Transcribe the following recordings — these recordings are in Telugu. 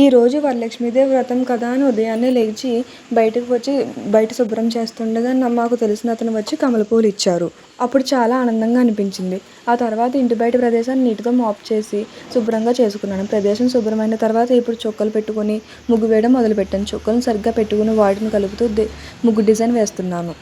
ఈరోజు వరలక్ష్మీదేవి వ్రతం కదా అని ఉదయాన్నే లేచి బయటకు వచ్చి బయట శుభ్రం చేస్తుండగా మాకు తెలిసిన అతను వచ్చి కమల పూలు ఇచ్చారు. అప్పుడు చాలా ఆనందంగా అనిపించింది. ఆ తర్వాత ఇంటి బయట ప్రదేశాన్ని నీటితో మాప్ చేసి శుభ్రంగా చేసుకున్నాను. ప్రదేశం శుభ్రమైన తర్వాత ఇప్పుడు చుక్కలు పెట్టుకొని ముగ్గు వేయడం మొదలుపెట్టాను. చుక్కలను సరిగ్గా పెట్టుకుని వాటిని కలుపుతూ ముగ్గు డిజైన్ వేస్తున్నాను.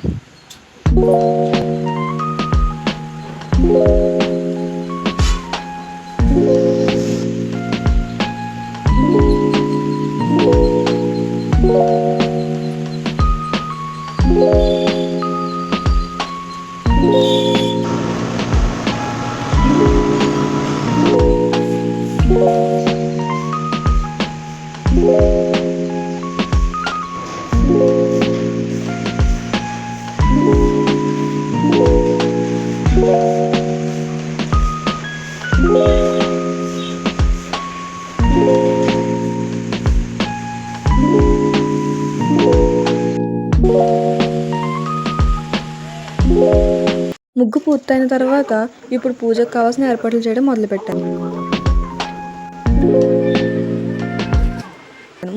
ముగ్గు పూర్తయిన తర్వాత ఇప్పుడు పూజకు కావాల్సిన ఏర్పాట్లు చేయడం మొదలుపెట్టాను.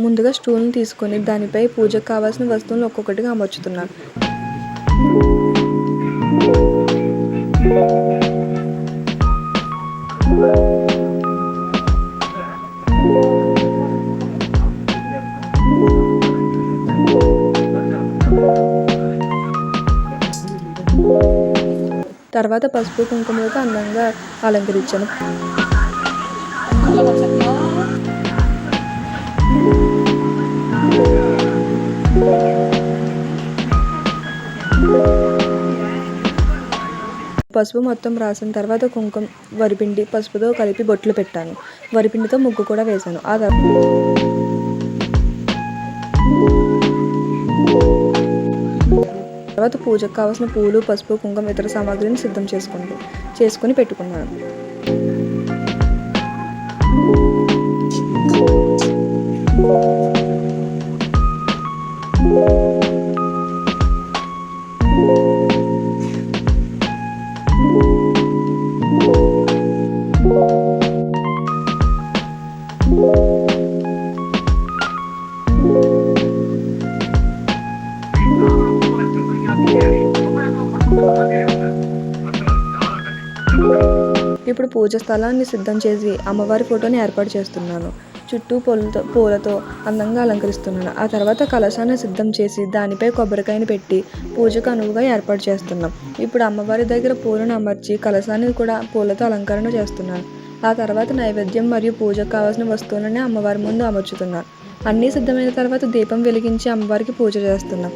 ముందుగా స్టూల్ని తీసుకొని దానిపై పూజకు కావాల్సిన వస్తువులను ఒక్కొక్కటిగా అమర్చుతున్నాను. తర్వాత పసుపు కుంకుమలతో అందంగా అలంకరించాను. పసుపు మొత్తం రాసిన తర్వాత కుంకుమ వరిపిండి పసుపుతో కలిపి బొట్లు పెట్టాను. వరిపిండితో ముగ్గు కూడా వేశాను. ఆ తర్వాత పూజకు కావాల్సిన పూలు పసుపు కుంకుమ ఇతర సామాగ్రిని సిద్ధం చేసుకుని పెట్టుకున్నాను. ఇప్పుడు పూజ స్థలాన్ని సిద్ధం చేసి అమ్మవారి ఫోటోని ఏర్పాటు చేస్తున్నాను. చుట్టూ పూలతో అందంగా అలంకరిస్తున్నాను. ఆ తర్వాత కలశాన్ని సిద్ధం చేసి దానిపై కొబ్బరికాయని పెట్టి పూజకు అనువుగా ఏర్పాటు చేస్తున్నాం. ఇప్పుడు అమ్మవారి దగ్గర పూలను అమర్చి కలశాన్ని కూడా పూలతో అలంకరణ చేస్తున్నాను. ఆ తర్వాత నైవేద్యం మరియు పూజకు కావాల్సిన వస్తువులని అమ్మవారి ముందు అమర్చుతున్నాను. అన్నీ సిద్ధమైన తర్వాత దీపం వెలిగించి అమ్మవారికి పూజ చేస్తున్నాం.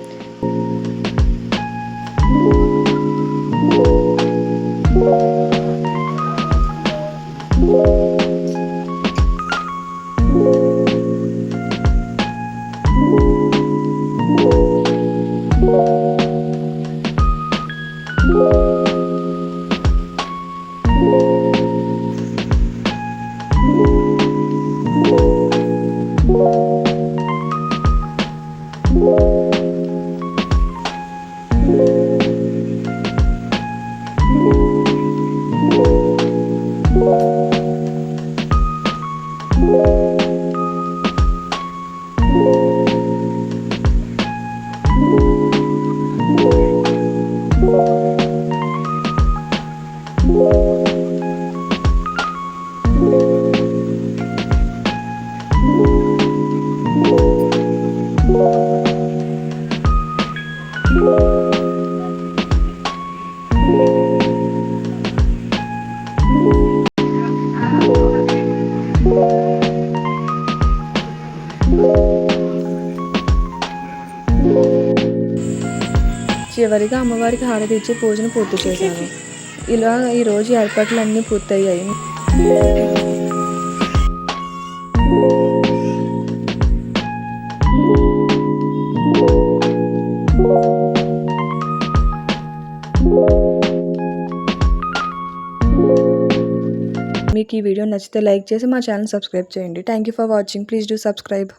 చివరిగా అమ్మవారికి హారతి ఇచ్చి పూజను పూర్తి చేశాను. ఇలా ఈరోజు ఏర్పాట్లన్నీ పూర్తయ్యాయి. మీకు ఈ వీడియో నచ్చితే లైక్ చేసి మా ఛానల్ సబ్స్క్రైబ్ చేయండి. Thank you for watching. Please do subscribe.